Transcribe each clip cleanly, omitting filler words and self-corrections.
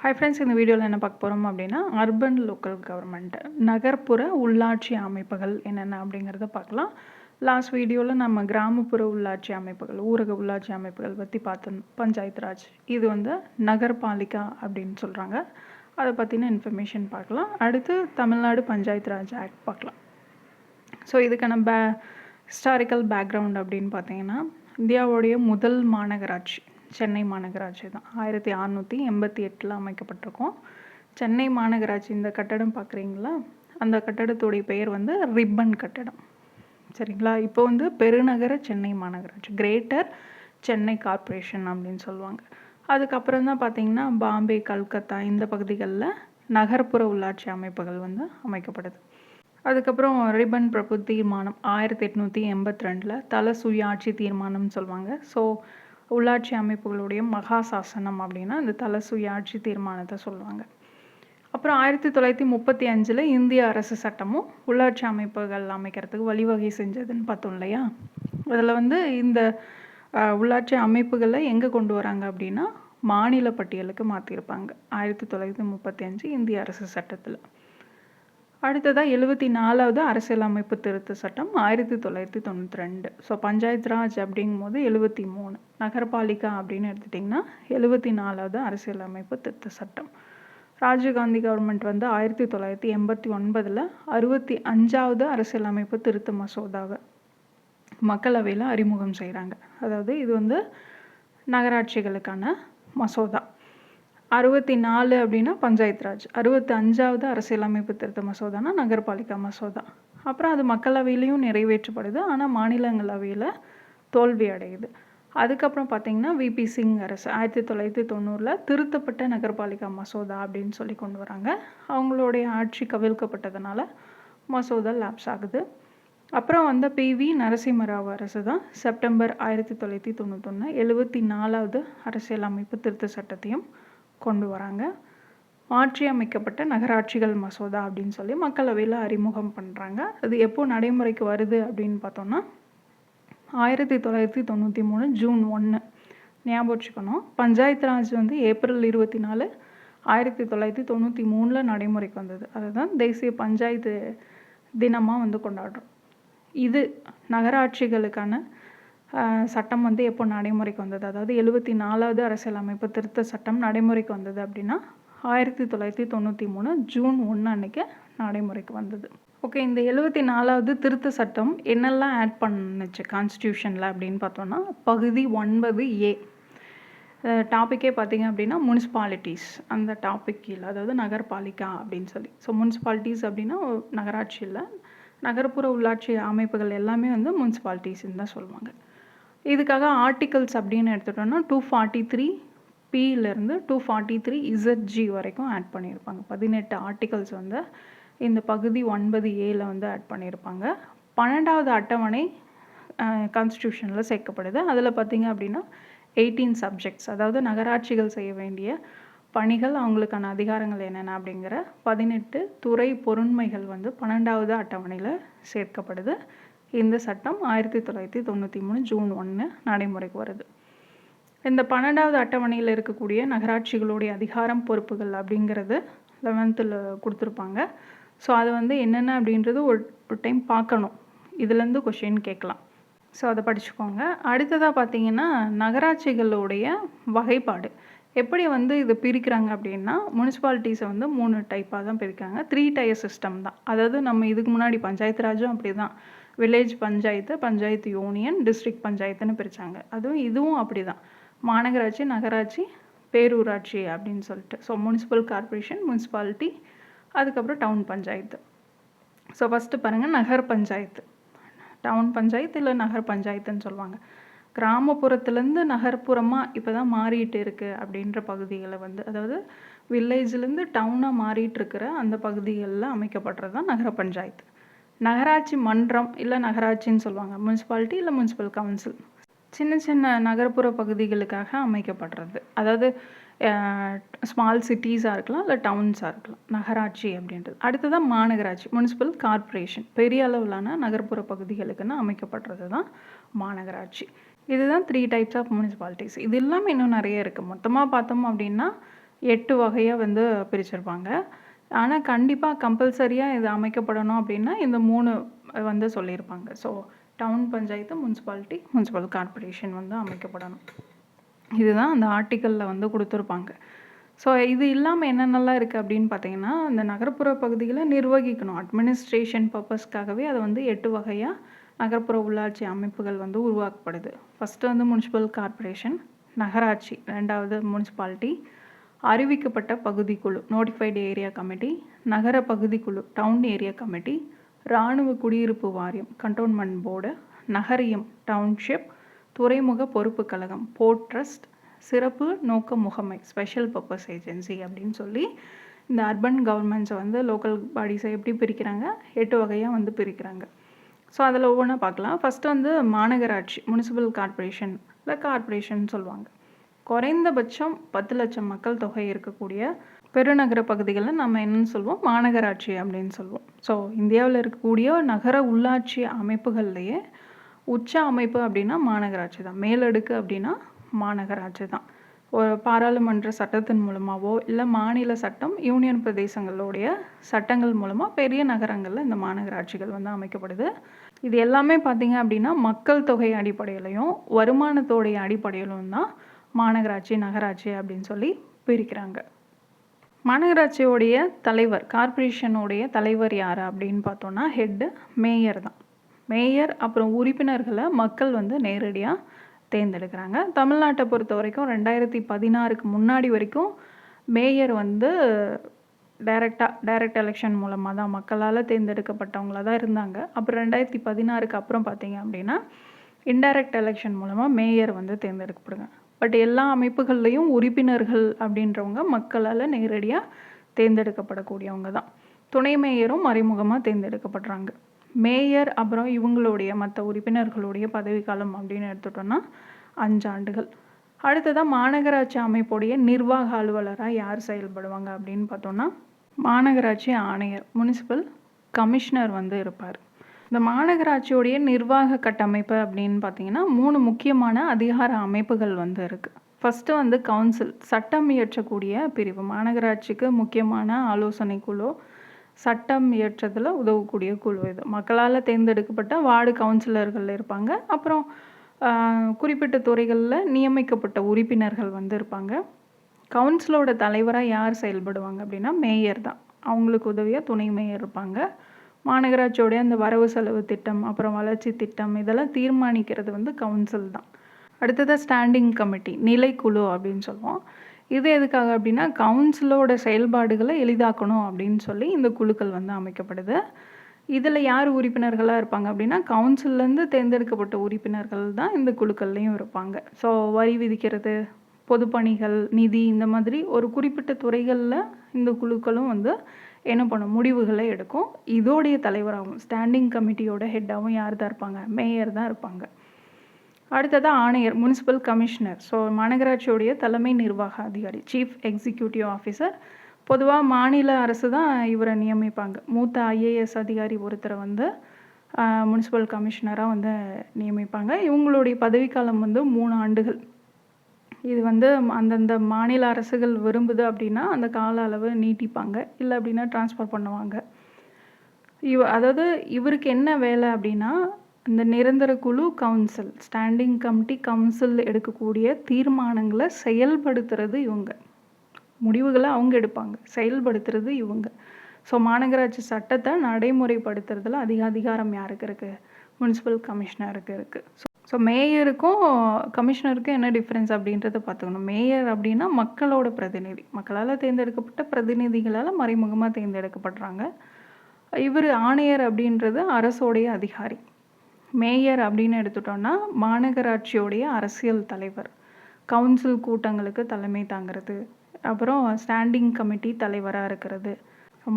Hi friends, இந்த வீடியோவில் என்ன பார்க்க போகிறோம் அப்படின்னா அர்பன் லோக்கல் கவர்மெண்ட் நகர்ப்புற உள்ளாட்சி அமைப்புகள் என்னென்ன அப்படிங்கிறத பார்க்கலாம். லாஸ்ட் வீடியோவில் நம்ம கிராமப்புற உள்ளாட்சி அமைப்புகள், ஊரக உள்ளாட்சி அமைப்புகள் பற்றி பார்த்தோம். பஞ்சாயத்து ராஜ் இது நகர்பாலிகா அப்படின்னு சொல்கிறாங்க. அதை பற்றின இன்ஃபர்மேஷன் பார்க்கலாம். அடுத்து தமிழ்நாடு பஞ்சாயத்து ராஜ் ஆக்ட் பார்க்கலாம். ஸோ இதுக்கான ஹிஸ்டாரிக்கல் பேக்ரவுண்ட் அப்படின்னு பார்த்தீங்கன்னா, இந்தியாவுடைய முதல் மாநகராட்சி சென்னை மாநகராட்சி தான். 1688 அமைக்கப்பட்டிருக்கும். சென்னை மாநகராட்சி இந்த கட்டடம் பார்க்குறீங்களா, அந்த கட்டடத்துடைய பெயர் ரிப்பன் கட்டடம். சரிங்களா? இப்போ பெருநகர சென்னை மாநகராட்சி, கிரேட்டர் சென்னை கார்ப்பரேஷன் அப்படின்னு சொல்லுவாங்க. அதுக்கப்புறம் தான் பார்த்தீங்கன்னா பாம்பே, கல்கத்தா இந்த பகுதிகளில் நகர்ப்புற உள்ளாட்சி அமைப்புகள் அமைக்கப்படுது. அதுக்கப்புறம் ரிப்பன் பிரபு தீர்மானம் 1882 தல சுயாட்சி தீர்மானம்னு சொல்லுவாங்க. ஸோ உள்ளாட்சி அமைப்புகளுடைய மகா சாசனம் அப்படின்னா இந்த தல சுயாட்சி தீர்மானத்தை சொல்லுவாங்க. அப்புறம் 1935 இந்திய அரசு சட்டமும் உள்ளாட்சி அமைப்புகள் அமைக்கிறதுக்கு வழிவகை செஞ்சதுன்னு பார்த்தோம் இல்லையா. அதில் இந்த உள்ளாட்சி அமைப்புகளை எங்கே கொண்டு வராங்க அப்படின்னா மாநில பட்டியலுக்கு மாற்றிருப்பாங்க 1935 இந்திய அரசு சட்டத்தில். அடுத்ததாக 74வது அரசியலமைப்பு திருத்த சட்டம் 1992. ஸோ பஞ்சாயத்து ராஜ் அப்படிங்கும்போது 73, நகர்பாலிகா அப்படின்னு எடுத்துட்டிங்கன்னா 74வது அரசியலமைப்பு திருத்த சட்டம். ராஜீவ்காந்தி கவர்மெண்ட் 1989 65வது அரசியலமைப்பு திருத்த மசோதாவை மக்களவையில் அறிமுகம் செய்கிறாங்க. அதாவது இது நகராட்சிகளுக்கான மசோதா. 64 அப்படின்னா பஞ்சாயத்து ராஜ், 65வது அரசியலமைப்பு திருத்த மசோதானா நகர்பாலிகா மசோதா. அப்புறம் அது மக்களவையிலையும் நிறைவேற்றப்படுது, ஆனால் மாநிலங்களவையில் தோல்வி அடையுது. அதுக்கப்புறம் பார்த்தீங்கன்னா விபி சிங் அரசு 1990 திருத்தப்பட்ட நகர்பாலிகா மசோதா அப்படின்னு சொல்லி கொண்டு வராங்க. அவங்களுடைய ஆட்சி கவிழ்க்கப்பட்டதுனால மசோதா லாப்ஸ் ஆகுது. அப்புறம் பிவி நரசிம்மராவ் அரசு தான் செப்டம்பர் 1991 74வது அரசியலமைப்பு திருத்த சட்டத்தையும் கொண்டு வராங்க. மாற்றி அமைக்கப்பட்ட நகராட்சிகள் மசோதா அப்படின்னு சொல்லி மக்களவையில் அறிமுகம் பண்ணுறாங்க. அது எப்போ நடைமுறைக்கு வருது அப்படின்னு பார்த்தோம்னா 1993 ஜூன் 1 ஞாபகம் வச்சுக்கணும். பஞ்சாயத்து ராஜ் ஏப்ரல் 24 1993 நடைமுறைக்கு வந்தது. அதுதான் தேசிய பஞ்சாயத்து தினமாக கொண்டாடுறோம். இது நகராட்சிகளுக்கான சட்டம் எப்போ நடைமுறைக்கு வந்தது, அதாவது 74வது அரசியலமைப்பு திருத்த சட்டம் நடைமுறைக்கு வந்தது அப்படின்னா 1993 ஜூன் 1 அன்னைக்கு நடைமுறைக்கு வந்தது. ஓகே, இந்த 74வது திருத்த சட்டம் என்னெல்லாம் ஆட் பண்ணுச்சு கான்ஸ்டியூஷனில் அப்படின்னு பார்த்தோன்னா, பகுதி 9A டாப்பிக்கே பார்த்தீங்க அப்படின்னா முனிசிபாலிட்டிஸ், அந்த டாபிக் கீழே, அதாவது நகர்பாலிகா அப்படின்னு சொல்லி. ஸோ முனிசிபாலிட்டிஸ் அப்படின்னா நகராட்சியில் நகர்ப்புற உள்ளாட்சி அமைப்புகள் எல்லாமே முனிசிபாலிட்டிஸ்ன்னு தான் சொல்லுவாங்க. இதுக்காக ஆர்டிகல்ஸ் அப்படின்னு எடுத்துட்டோம்னா 243 Pலேருந்து 243 ZG வரைக்கும் ஆட் பண்ணியிருப்பாங்க. 18 ஆர்டிகல்ஸ் இந்த பகுதி 9Aல ஆட் பண்ணியிருப்பாங்க. 12வது அட்டவணை கான்ஸ்டியூஷனில் சேர்க்கப்படுது. அதில் பார்த்தீங்க அப்படின்னா 18 சப்ஜெக்ட்ஸ், அதாவது நகராட்சிகள் செய்ய வேண்டிய பணிகள், அவங்களுக்கான அதிகாரங்கள் என்னென்ன அப்படிங்கிற 18 துறை பொருண்மைகள் 12வது அட்டவணையில் சேர்க்கப்படுது. இந்த சட்டம் 1993 ஜூன் 1 நடைமுறைக்கு வருது. இந்த 12வது அட்டவணையில் இருக்கக்கூடிய நகராட்சிகளுடைய அதிகாரம், பொறுப்புகள் அப்படிங்கிறது 11th கொடுத்துருப்பாங்க. ஸோ அது என்னென்ன அப்படின்றது ஒரு டைம் பார்க்கணும். இதுலேருந்து கொஷின் கேட்கலாம். ஸோ அதை படிச்சுக்கோங்க. அடுத்ததாக பார்த்தீங்கன்னா நகராட்சிகளுடைய வகைப்பாடு எப்படி இது பிரிக்கிறாங்க அப்படின்னா, முனிசிபாலிட்டிஸை 3 டைப்பாக தான் பிரிக்கிறாங்க. 3 டயர் சிஸ்டம் தான். அதாவது நம்ம இதுக்கு முன்னாடி பஞ்சாயத்து ராஜும் அப்படி தான், village panchayat, panchayat union, district பஞ்சாயத்துன்னு பிரித்தாங்க. இதுவும் அப்படி தான், மாநகராட்சி, நகராட்சி, பேரூராட்சி அப்படின்னு சொல்லிட்டு. ஸோ முனிசிபல் கார்பரேஷன், முனிசிபாலிட்டி, அதுக்கப்புறம் டவுன் பஞ்சாயத்து. ஸோ ஃபஸ்ட்டு பாருங்கள், நகர் பஞ்சாயத்து. டவுன் பஞ்சாயத்து இல்லை நகர் பஞ்சாயத்துன்னு சொல்லுவாங்க. கிராமப்புறத்துலேருந்து நகர்ப்புறமாக இப்போ தான் மாறிட்டு இருக்குது அப்படின்ற பகுதிகளை அதாவது வில்லேஜ்லேருந்து டவுனாக மாறிட்டு இருக்கிற அந்த பகுதிகளில் அமைக்கப்படுறது தான் நகர பஞ்சாயத்து. நகராட்சி மன்றம் இல்லை நகராட்சின்னு சொல்லுவாங்க. முனிசிபாலிட்டி இல்லை முனிசிபல் கவுன்சில் சின்ன சின்ன நகர்ப்புற பகுதிகளுக்காக அமைக்கப்படுறது. அதாவது ஸ்மால் சிட்டிஸாக இருக்கலாம் இல்லை டவுன்ஸாக இருக்கலாம் நகராட்சி அப்படின்றது. அடுத்ததான் மாநகராட்சி, முனிசிபல் கார்ப்பரேஷன், பெரிய அளவிலான நகர்ப்புற பகுதிகளுக்குன்னு அமைக்கப்படுறது தான் மாநகராட்சி. இதுதான் 3 டைப்ஸ் ஆஃப் முனிசிபாலிட்டிஸ். இது இல்லாமல் இன்னும் நிறைய இருக்குது. மொத்தமாக பார்த்தோம் அப்படின்னா 8 வகையாக வந்து பிரிச்சிருப்பாங்க. ஆனால் கண்டிப்பாக கம்பல்சரியாக இது அமைக்கப்படணும் அப்படின்னா இந்த 3 வந்து சொல்லியிருப்பாங்க. So town panchayat, municipality, municipal corporation வந்து அமைக்கப்படணும். இதுதான் அந்த ஆர்டிக்கலில் வந்து கொடுத்துருப்பாங்க. ஸோ இது இல்லாமல் என்னென்னலாம் இருக்குது அப்படின்னு பார்த்தீங்கன்னா, இந்த நகர்ப்புற பகுதிகளை நிர்வகிக்கணும். அட்மினிஸ்ட்ரேஷன் பர்பஸ்க்காகவே அது வந்து 8 வகையாக நகர்ப்புற உள்ளாட்சி அமைப்புகள் வந்து உருவாக்கப்படுது. ஃபஸ்ட்டு வந்து முனிசிபல் கார்ப்பரேஷன், நகராட்சி, 2வது முனிசிபாலிட்டி, அறிவிக்கப்பட்ட பகுதிக்குழு நோட்டிஃபைடு ஏரியா கமிட்டி, நகர பகுதிக்குழு டவுன் ஏரியா கமிட்டி, இராணுவ குடியிருப்பு வாரியம் கண்டோன்மெண்ட் போர்டு, நகரியம் டவுன்ஷிப், துறைமுக பொறுப்பு கழகம் போர்ட் ட்ரஸ்ட், சிறப்பு நோக்க முகமை ஸ்பெஷல் பர்பஸ் ஏஜென்சி அப்படின்னு சொல்லி இந்த அர்பன் கவர்மெண்ட்ஸை வந்து லோக்கல் பாடிஸை எப்படி பிரிக்கிறாங்க, 8 வகையாக வந்து பிரிக்கிறாங்க. ஸோ அதில் ஒவ்வொன்றா பார்க்கலாம். ஃபஸ்ட்டு வந்து மாநகராட்சி, முனிசிபல் கார்ப்பரேஷன் இல்லை கார்ப்பரேஷன் சொல்லுவாங்க. குறைந்தபட்சம் 10 லட்சம் மக்கள் தொகை இருக்கக்கூடிய பெருநகர பகுதிகளில் நம்ம என்னன்னு சொல்லுவோம், மாநகராட்சி அப்படின்னு சொல்லுவோம். ஸோ இந்தியாவில் இருக்கக்கூடிய நகர உள்ளாட்சி அமைப்புகள்லேயே உச்ச அமைப்பு அப்படின்னா மாநகராட்சி தான். மேலடுக்கு அப்படின்னா மாநகராட்சி தான். ஒரு பாராளுமன்ற சட்டத்தின் மூலமாகவோ இல்லை மாநில சட்டம், யூனியன் பிரதேசங்களுடைய சட்டங்கள் மூலமாக பெரிய நகரங்களில் இந்த மாநகராட்சிகள் வந்து அமைக்கப்படுது. இது எல்லாமே பார்த்திங்க அப்படின்னா மக்கள் தொகை அடிப்படையிலையும் வருமானத்தோடைய அடிப்படையிலும் தான் மாநகராட்சி, நகராட்சி அப்படின்னு சொல்லி பிரிக்கிறாங்க. மாநகராட்சியோடைய தலைவர், கார்ப்பரேஷனுடைய தலைவர் யார் அப்படின்னு பார்த்தோன்னா ஹெட்டு மேயர் தான். மேயர் அப்புறம் உறுப்பினர்களை மக்கள் வந்து நேரடியாக தேர்ந்தெடுக்கிறாங்க. தமிழ்நாட்டை பொறுத்த வரைக்கும் 2016க்கு முன்னாடி வரைக்கும் மேயர் வந்து டைரக்ட் எலெக்ஷன் மூலமாக தான் மக்களால் தேர்ந்தெடுக்கப்பட்டவங்களாக தான் இருந்தாங்க. அப்புறம் 2016க்கு அப்புறம் பார்த்தீங்க அப்படின்னா இன்டைரக்ட் எலெக்ஷன் மூலமாக மேயர் வந்து தேர்ந்தெடுக்கப்படுங்க. பட் எல்லா அமைப்புகள்லையும் உறுப்பினர்கள் அப்படின்றவங்க மக்களால் நேரடியாக தேர்ந்தெடுக்கப்படக்கூடியவங்க தான். துணை மேயரும் மறைமுகமாக தேர்ந்தெடுக்கப்படுறாங்க. மேயர் அப்புறம் இவங்களுடைய மற்ற உறுப்பினர்களுடைய பதவிக்காலம் அப்படின்னு எடுத்துட்டோன்னா 5 ஆண்டுகள். அடுத்ததாக மாநகராட்சி அமைப்புடைய நிர்வாக அலுவலராக யார் செயல்படுவாங்க அப்படின்னு பார்த்தோன்னா மாநகராட்சி ஆணையர், முனிசிபல் கமிஷனர் வந்து இருப்பார். இந்த மாநகராட்சியோடைய நிர்வாக கட்டமைப்பு அப்படின்னு பார்த்தீங்கன்னா 3 முக்கியமான அதிகார அமைப்புகள் வந்து இருக்குது. ஃபஸ்ட்டு வந்து கவுன்சில், சட்டம் இயற்றக்கூடிய பிரிவு. மாநகராட்சிக்கு முக்கியமான ஆலோசனை குழு, சட்டம் இயற்றத்தில் உதவக்கூடிய குழு இது. மக்களால் தேர்ந்தெடுக்கப்பட்ட வார்டு கவுன்சிலர்கள் இருப்பாங்க. அப்புறம் குறிப்பிட்ட துறைகளில் நியமிக்கப்பட்ட உறுப்பினர்கள் வந்து இருப்பாங்க. கவுன்சிலோட தலைவராக யார் செயல்படுவாங்க அப்படின்னா மேயர் தான். அவங்களுக்கு உதவியாக துணை மேயர் இருப்பாங்க. மாநகராட்சியோடைய அந்த வரவு செலவு திட்டம், அப்புறம் வளர்ச்சி திட்டம் இதெல்லாம் தீர்மானிக்கிறது வந்து கவுன்சில் தான். அடுத்ததாக ஸ்டாண்டிங் கமிட்டி, நிலைக்குழு அப்படின்னு சொல்லுவோம். இது எதுக்காக அப்படின்னா கவுன்சிலோட செயல்பாடுகளை எளிதாக்கணும் அப்படின்னு சொல்லி இந்த குழுக்கள் வந்து அமைக்கப்படுது. இதில் யார் உறுப்பினர்களாக இருப்பாங்க அப்படின்னா கவுன்சில்லேருந்து தேர்ந்தெடுக்கப்பட்ட உறுப்பினர்கள் தான் இந்த குழுக்கள்லையும் இருப்பாங்க. ஸோ வரி விதிக்கிறது, பொதுப்பணிகள், நிதி, இந்த மாதிரி ஒரு குறிப்பிட்ட துறைகளில் இந்த குழுக்களும் வந்து என்ன பண்ணும், முடிவுகளை எடுக்கும். இதோடைய தலைவராகவும் ஸ்டாண்டிங் கமிட்டியோட ஹெட்டாகவும் யார் தான் இருப்பாங்க, மேயர் தான் இருப்பாங்க. அடுத்ததாக ஆணையர், முனிசிபல் கமிஷனர். ஸோ மாநகராட்சியோடைய தலைமை நிர்வாக அதிகாரி, சீஃப் எக்ஸிக்யூட்டிவ் ஆஃபீஸர். பொதுவாக மாநில அரசு தான் இவரை நியமிப்பாங்க. மூத்த ஐஏஎஸ் அதிகாரி ஒருத்தரை வந்து முனிசிபல் கமிஷனராக வந்து நியமிப்பாங்க. இவங்களுடைய பதவிக்காலம் வந்து 3 ஆண்டுகள். இது வந்து அந்தந்த மாநில அரசுகள் விரும்புது அப்படின்னா அந்த கால அளவு நீட்டிப்பாங்க, இல்லை அப்படின்னா டிரான்ஸ்ஃபர் பண்ணுவாங்க. அதாவது இவருக்கு என்ன வேலை அப்படின்னா இந்த நிரந்தர குழு கவுன்சில், ஸ்டாண்டிங் கமிட்டி கவுன்சில் எடுக்கக்கூடிய தீர்மானங்களை செயல்படுத்துறது இவங்க. முடிவுகளை அவங்க எடுப்பாங்க, செயல்படுத்துறது இவங்க. ஸோ மாநகராட்சி சட்டத்தை நடைமுறைப்படுத்துறதுல அதிகாரம் யாருக்கு இருக்குது, முனிசிபல் கமிஷனருக்கு இருக்குது. ஸோ மேயருக்கும் கமிஷனருக்கும் என்ன டிஃப்ரென்ஸ் அப்படின்றத பார்த்துக்கணும். மேயர் அப்படின்னா மக்களோட பிரதிநிதி, மக்களால் தேர்ந்தெடுக்கப்பட்ட பிரதிநிதிகளால் மறைமுகமாக தேர்ந்தெடுக்கப்படுறாங்க. இவர் ஆணையர் அப்படின்றது அரசோடைய அதிகாரி. மேயர் அப்படின்னு எடுத்துட்டோன்னா மாநகராட்சியோடைய அரசியல் தலைவர், கவுன்சில் கூட்டங்களுக்கு தலைமை தாங்கிறது, அப்புறம் ஸ்டாண்டிங் கமிட்டி தலைவராக இருக்கிறது.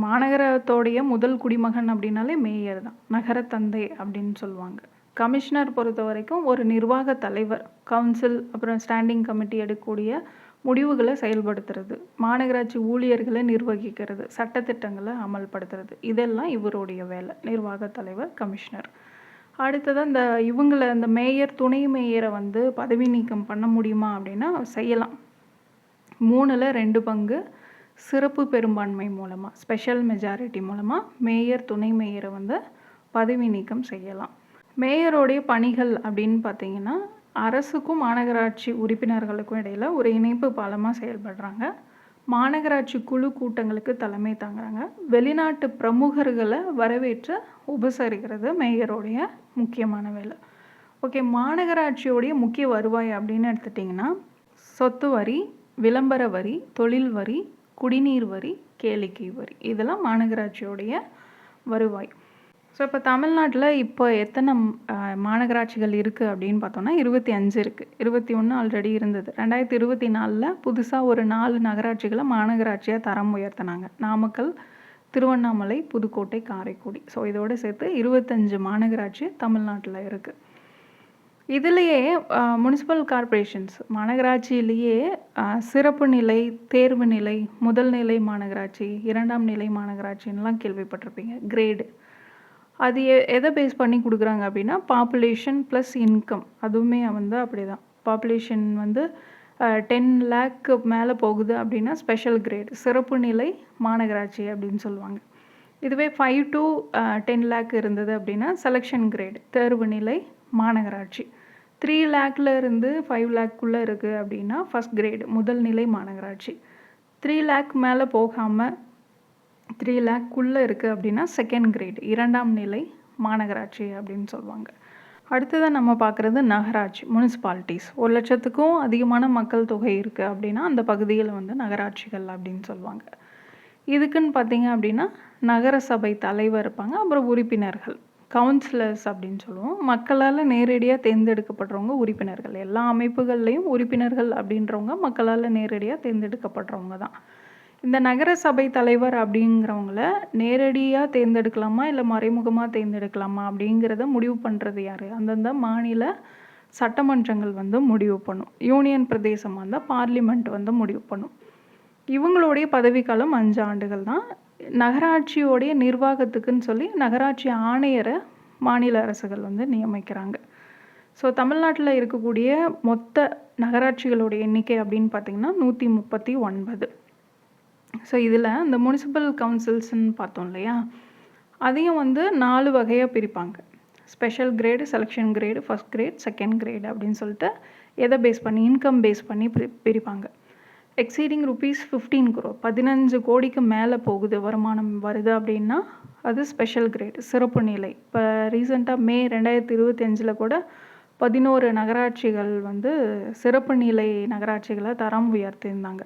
மாநகரத்தோடைய முதல் குடிமகன் அப்படின்னாலே மேயர் தான், நகரத்தந்தை அப்படின்னு சொல்லுவாங்க. கமிஷனர் பொறுத்த வரைக்கும் ஒரு நிர்வாக தலைவர், கவுன்சில் அப்புறம் ஸ்டாண்டிங் கமிட்டி எடுக்கக்கூடிய முடிவுகளை செயல்படுத்துறது, மாநகராட்சி ஊழியர்களை நிர்வகிக்கிறது, சட்டத்திட்டங்களை அமல்படுத்துறது, இதெல்லாம் இவருடைய வேலை, நிர்வாக தலைவர், கமிஷனர். அடுத்ததாக இந்த மேயர், துணை மேயரை வந்து பதவி நீக்கம் பண்ண முடியுமா அப்படின்னா செய்யலாம். 3ல் 2 பங்கு சிறப்பு பெரும்பான்மை மூலமாக, ஸ்பெஷல் மெஜாரிட்டி மூலமாக மேயர் துணை மேயரை வந்து பதவி நீக்கம் செய்யலாம். மேயரோடைய பணிகள் அப்படின்னு பார்த்தீங்கன்னா, அரசுக்கும் மாநகராட்சி உறுப்பினர்களுக்கும் இடையில் ஒரு இணைப்பு பாலமாக செயல்படுறாங்க. மாநகராட்சி குழு கூட்டங்களுக்கு தலைமை தாங்குறாங்க. வெளிநாட்டு பிரமுகர்களை வரவேற்று உபசரிக்கிறது மேயருடைய முக்கியமான வேலை. ஓகே, மாநகராட்சியோடைய முக்கிய வருவாய் அப்படின்னு எடுத்துட்டிங்கன்னா, சொத்து வரி, விளம்பர வரி, தொழில் வரி, குடிநீர் வரி, கேளிக்கை வரி, இதெல்லாம் மாநகராட்சியோடைய வருவாய். ஸோ இப்போ தமிழ்நாட்டில் இப்போ எத்தனை மாநகராட்சிகள் இருக்குது அப்படின்னு பார்த்தோன்னா 25 இருக்குது. 21 ஆல்ரெடி இருந்தது. 2024 புதுசாக ஒரு 4 நகராட்சிகளை மாநகராட்சியாக தரம் உயர்த்தினாங்க. நாமக்கல், திருவண்ணாமலை, புதுக்கோட்டை, காரைக்குடி. ஸோ இதோடு சேர்த்து 25 மாநகராட்சி தமிழ்நாட்டில் இருக்குது. இதுலேயே முனிசிபல் கார்ப்பரேஷன்ஸ் மாநகராட்சியிலேயே சிறப்பு நிலை, தேர்வு நிலை, முதல் நிலை மாநகராட்சி, 2ஆம் நிலை மாநகராட்சின்லாம் கேள்விப்பட்டிருப்பீங்க. கிரேடு அது எதை பேஸ் பண்ணி கொடுக்குறாங்க அப்படின்னா, பாப்புலேஷன் ப்ளஸ் இன்கம். அதுவுமே வந்து அப்படி தான். பாப்புலேஷன் வந்து 10 லேக்கு மேலே போகுது அப்படின்னா ஸ்பெஷல் கிரேட், சிறப்பு நிலை மாநகராட்சி அப்படின்னு சொல்லுவாங்க. இதுவே 5 to 10 லேக் இருந்தது அப்படின்னா செலெக்ஷன் கிரேட், தேர்வு நிலை மாநகராட்சி. 3 லேக்கில் இருந்து 5 லேக்குள்ளே இருக்குது அப்படின்னா ஃபஸ்ட் கிரேடு, முதல் நிலை மாநகராட்சி. 3 லேக் மேலே போகாமல் 3 லேக்குள்ளே இருக்குது அப்படின்னா செகண்ட் கிரேட், 2ஆம் நிலை மாநகராட்சி அப்படின்னு சொல்லுவாங்க. அடுத்ததாக நம்ம பார்க்குறது நகராட்சி, முனிசிபாலிட்டிஸ். 1,00,000க்கும் அதிகமான மக்கள் தொகை இருக்குது அப்படின்னா அந்த பகுதியில் வந்து நகராட்சிகள் அப்படின்னு சொல்லுவாங்க. இதுக்குன்னு பார்த்தீங்க அப்படின்னா நகர சபை தலைவர் இருப்பாங்க, அப்புறம் உறுப்பினர்கள், கவுன்சிலர்ஸ் அப்படின்னு சொல்லுவோம். மக்களால் நேரடியாக தேர்ந்தெடுக்கப்படுறவங்க உறுப்பினர்கள். எல்லா அமைப்புகள்லேயும் உறுப்பினர்கள் அப்படின்றவங்க மக்களால் நேரடியாக தேர்ந்தெடுக்கப்படுறவங்க தான். இந்த நகர சபை தலைவர் அப்படிங்கிறவங்கள நேரடியாக தேர்ந்தெடுக்கலாமா இல்லை மறைமுகமாக தேர்ந்தெடுக்கலாமா அப்படிங்கிறத முடிவு பண்ணுறது யார்? அந்தந்த மாநில சட்டமன்றங்கள் வந்து முடிவு பண்ணும். யூனியன் பிரதேசமாக இருந்தால் பார்லிமெண்ட் வந்து முடிவு பண்ணும். இவங்களுடைய பதவிக்காலம் 5 ஆண்டுகள் தான். நகராட்சியோடைய நிர்வாகத்துக்குன்னு சொல்லி நகராட்சி ஆணையரை மாநில அரசுகள் வந்து நியமிக்கிறாங்க. ஸோ தமிழ்நாட்டில் இருக்கக்கூடிய மொத்த நகராட்சிகளுடைய எண்ணிக்கை அப்படின்னு பார்த்திங்கன்னா 139. ஸோ இதில் இந்த முனிசிபல் கவுன்சில்ஸ்ன்னு பார்த்தோம் இல்லையா, அதையும் வந்து 4 வகையாக பிரிப்பாங்க. Special grade, selection grade, first great, second grade அப்படின்னு சொல்லிட்டு எதை பேஸ் பண்ணி, இன்கம் பேஸ் பண்ணி பிரிப்பாங்க. எக்ஸீடிங் ருபீஸ் 15 crore, 15 கோடிக்கு மேலே போகுது வருமானம் வருது அப்படின்னா அது ஸ்பெஷல் கிரேடு, சிறப்பு நிலை. இப்போ ரீசெண்டாக மே 2025 கூட 11 நகராட்சிகள் வந்து சிறப்பு நிலை நகராட்சிகளை தரம் உயர்த்தியிருந்தாங்க.